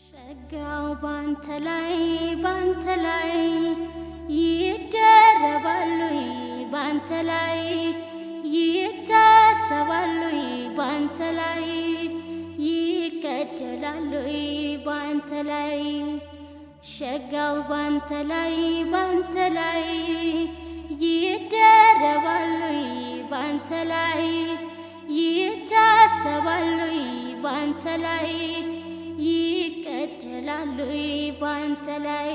ሸጋው ባንተ ላይ ይደረባሉ ባንተ ላይ ይታሰባሉ ባንተ ላይ ይከጀላሉ ባንተ ላይ ሸጋው ባንተ ላይ ይደረባሉ ባንተ ላይ ይታሰባሉ ባንተ ላይ ይቀጀላሉ ባንተ ላይ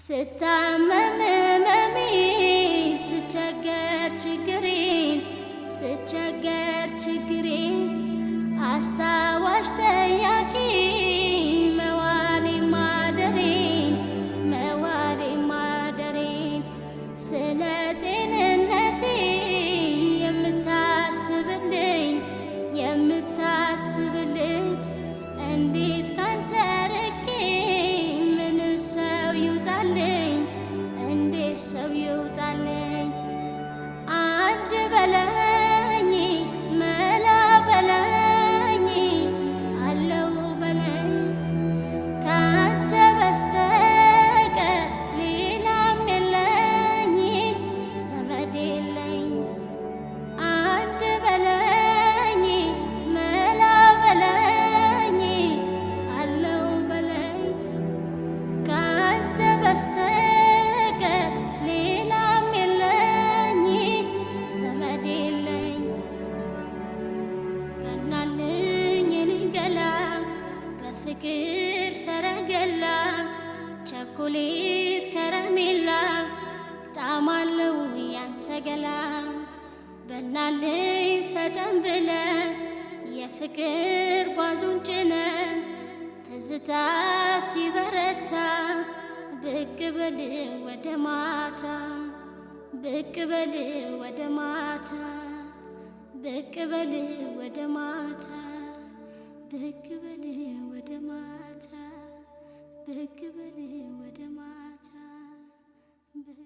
ስታመም ህመሜ ስቸገር ችግሬን አስታዋሽ ጠያቂ መዋሌ ማደሬን ስለ ጤንነቴ የምታስብልኝ እንዴት ካንተ ርቄ ምን ሰው ይውጣልኝ እንዴት ሰው ይውጣልኝ አንድ በለኝ መላ በለኝ አለው በለኝ ካንተ በስተቀር ሌላም የለኝ ዘመድ የለኝ አንድ በለኝ መላ በለኝ አለው በለኝ ካንተ በስተቀር ሌላም የለኝ ዘመድ የለኝ ቀናልኝ የኔ ገላ በፍቅር ሰረገላ ቸኮሌት ከረሜላ ጣዕማለው ያንተ ገላ በናልኝ ፈጠን ብለ የፍቅር ጓዙን ጭነ ትዝታ ሲበረታ ብቅ በል ወደ ማታ ብቅ በል ወደ ማታ ብቅ በል ወደ ማታ ብቅ በል ወደ ማታ ብቅ በል ወደ ማታ ብቅ